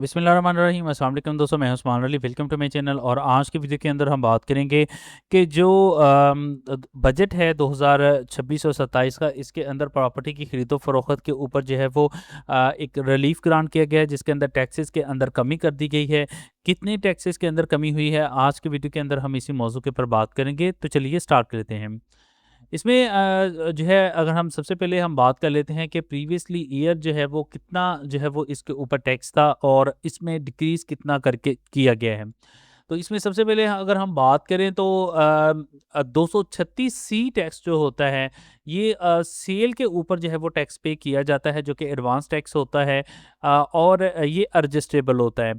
बिस्मिल्लाहिर्रहमानिर्रहीम। अस्सलाम वालेकुम दोस्तों, मैं हूं Usman Ali. Welcome to my channel. और आज की वीडियो के अंदर हम बात करेंगे कि जो बजट है 2026 और 27 का, इसके अंदर प्रॉपर्टी की खरीदो फरोख्त के ऊपर जो है वो एक रिलीफ ग्रांट किया गया है, जिसके अंदर टैक्सेस के अंदर कमी कर दी गई है। कितनी टैक्सेस के अंदर कमी हुई है, आज की वीडियो के अंदर हम इसी मौजू के ऊपर बात करेंगे। तो चलिए स्टार्ट करते हैं। इसमें जो है, अगर हम सबसे पहले हम बात कर लेते हैं कि प्रीवियसली ईयर जो है वो कितना जो है वो इसके ऊपर टैक्स था और इसमें डिक्रीज़ कितना करके किया गया है। तो इसमें सबसे पहले अगर हम बात करें तो 236 सी टैक्स जो होता है, ये सेल के ऊपर जो है वो टैक्स पे किया जाता है, जो कि एडवांस टैक्स होता है। और ये एडजस्टेबल होता है।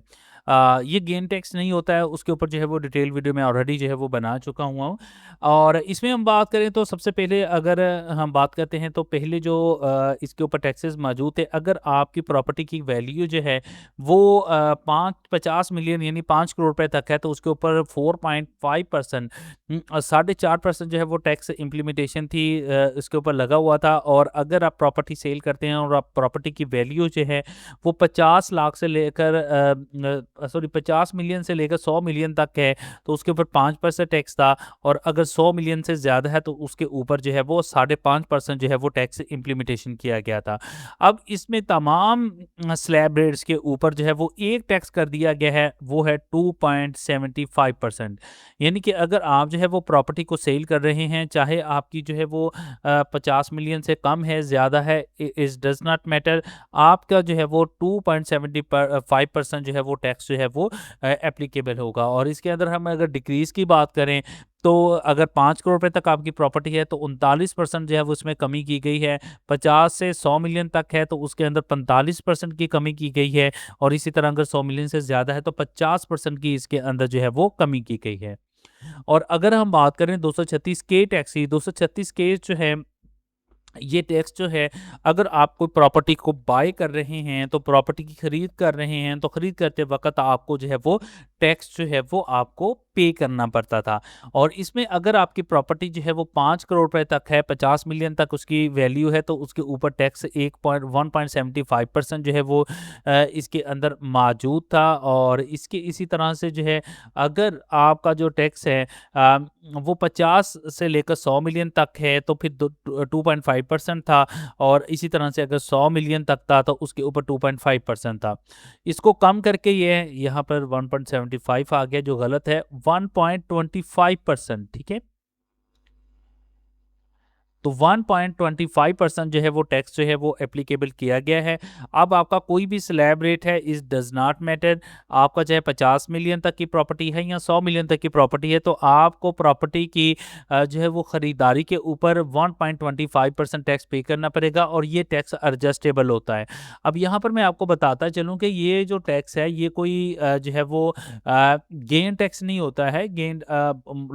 ये गेन टैक्स नहीं होता है, उसके ऊपर जो है वो डिटेल वीडियो मैं ऑलरेडी जो है वो बना चुका हुआ हूँ। और इसमें हम बात करें तो सबसे पहले अगर हम बात करते हैं तो पहले जो इसके ऊपर टैक्सेस मौजूद है, अगर आपकी प्रॉपर्टी की वैल्यू जो है वो 50 मिलियन यानी 5 करोड़ रुपए तक है, तो उसके ऊपर 4.5% 4.5% जो है वो टैक्स इम्प्लीमेंटेशन थी, इसके ऊपर लगा हुआ था। और अगर आप प्रॉपर्टी सेल करते हैं और आप प्रॉपर्टी की वैल्यू जो है वो 50 लाख से लेकर 50 मिलियन से लेकर 100 मिलियन तक है, तो उसके ऊपर 5% टैक्स था। और अगर 100 मिलियन से ज़्यादा है तो उसके ऊपर जो है वो 5.5% जो है वो टैक्स इम्प्लीमेंटेशन किया गया था। अब इसमें तमाम स्लैब रेट्स के ऊपर जो है वो एक टैक्स कर दिया गया है, वो है 2.75%। यानी कि अगर आप जो है वो प्रॉपर्टी को सेल कर रहे हैं, चाहे आपकी जो है वो 50 मिलियन से कम है, ज़्यादा है, इज डज नॉट मैटर, आपका जो है वो 2.75% जो है वो टैक्स जो है वो एप्लीकेबल होगा। और इसके अंदर हम अगर डिक्रीज़ की बात करें तो अगर 5 करोड़ रुपए तक आपकी प्रॉपर्टी है तो 39% जो है वो उसमें कमी की गई है। 50 से 100 मिलियन तक है तो उसके अंदर 45% की कमी की गई है। और इसी तरह अगर 100 मिलियन से ज़्यादा है तो 50% की इसके अंदर जो है वो कमी की गई है। और अगर हम बात करें 236 के टैक्स की, 236 के जो है ये टैक्स जो है, अगर आप कोई प्रॉपर्टी को बाय कर रहे हैं, तो प्रॉपर्टी की खरीद कर रहे हैं, तो खरीद करते वक्त आपको जो है वो टैक्स जो है वो आपको पे करना पड़ता था। और इसमें अगर आपकी प्रॉपर्टी जो है वो 5 करोड़ रुपए तक है, 50 मिलियन तक उसकी वैल्यू है, तो उसके ऊपर टैक्स 1.75% जो है वो इसके अंदर मौजूद था। और इसके इसी तरह से जो है, अगर आपका जो टैक्स है वो 50 से लेकर 100 मिलियन तक है तो फिर 2.5% था। और इसी तरह से अगर 100 मिलियन तक था तो उसके ऊपर 2.5% था। इसको कम करके ये यहाँ पर 1.75 आ गया, जो गलत है, 1.25%। ठीक है, तो 1.25% जो है वो टैक्स जो है वो एप्लीकेबल किया गया है। अब आपका कोई भी स्लैब रेट है, इस डज नॉट मैटर। आपका चाहे 50 मिलियन तक की प्रॉपर्टी है या 100 मिलियन तक की प्रॉपर्टी है, तो आपको प्रॉपर्टी की जो है वो खरीदारी के ऊपर 1.25% टैक्स पे करना पड़ेगा। और ये टैक्स एडजस्टेबल होता है। अब यहाँ पर मैं आपको बताता चलूँ कि ये जो टैक्स है ये कोई जो है वो गेन टैक्स नहीं होता है। गेन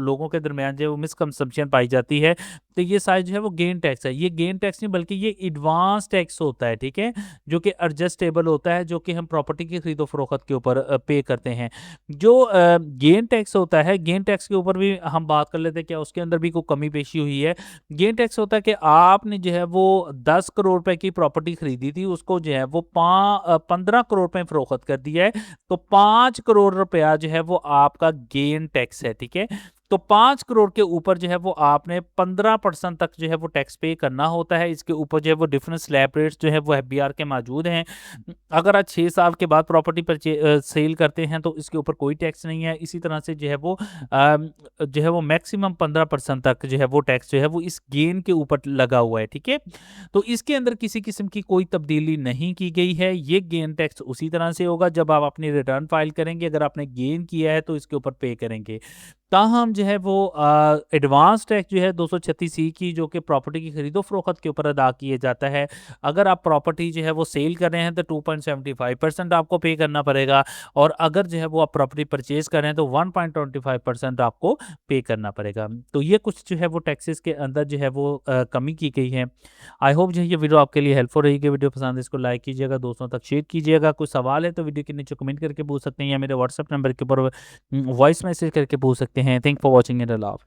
लोगों के दरमियान जो मिसकंसेप्शन पाई जाती है, तो ये शायद जो है वो गेन टैक्स है। ये गेन टैक्स नहीं बल्कि ये एडवांस टैक्स होता है, ठीक है? जो कि एडजस्टेबल होता है, जो कि हम प्रॉपर्टी की खरीदो फरोख्त के ऊपर पे करते हैं। जो गेन टैक्स होता है, गेन टैक्स के ऊपर भी हम बात कर लेते हैं, क्या उसके अंदर भी कोई कमी पेशी हुई है। गेन टैक्स होता है कि आपने जो है वो 10 करोड़ रुपए की प्रॉपर्टी खरीदी थी, उसको जो है वो 15 करोड़ रुपए फरोख्त कर दिया है, तो 5 करोड़ रुपया जो है वो आपका गेन टैक्स है, ठीक है? तो 5 करोड़ के ऊपर जो है वो आपने 15% तक जो है वो टैक्स पे करना होता है। इसके ऊपर जो है वो डिफरेंट स्लैब रेट्स जो है वो एफबीआर के मौजूद हैं। अगर आप 6 साल के बाद प्रॉपर्टी सेल करते हैं तो इसके ऊपर कोई टैक्स नहीं है। इसी तरह से जो है वो जो है वो मैक्सिमम 15% तक जो है वो टैक्स जो है वो इस गेन के ऊपर लगा हुआ है, ठीक है? तो इसके अंदर किसी किस्म की कोई तब्दीली नहीं की गई है। ये गेन टैक्स उसी तरह से होगा जब आप अपनी रिटर्न फाइल करेंगे। अगर आपने गेन किया है तो इसके ऊपर पे करेंगे। ताहम जो है वो एडवांस टैक्स जो है 236 सी की, जो कि प्रॉपर्टी की खरीदो फरोख्त के ऊपर अदा किया जाता है। अगर आप प्रॉपर्टी जो है वो सेल कर रहे हैं तो 2.75% आपको पे करना पड़ेगा। और अगर जो है वो आप प्रॉपर्टी परचेज कर रहे हैं तो 1.25% आपको पे करना पड़ेगा। तो ये कुछ जो है वो टैक्सेस के अंदर जो है वो कमी की गई है। आई होप जो है ये वीडियो आपके लिए हेल्पफुल रहेगी। वीडियो पसंद है इसको लाइक कीजिएगा, दोस्तों तक शेयर कीजिएगा। कोई सवाल है तो वीडियो के नीचे कमेंट करके पूछ सकते हैं या मेरे व्हाट्सएप नंबर के ऊपर वॉइस मैसेज करके पूछ सकते हैं। थैंक फॉर वॉचिंग एंड अल्लाह हाफिज़।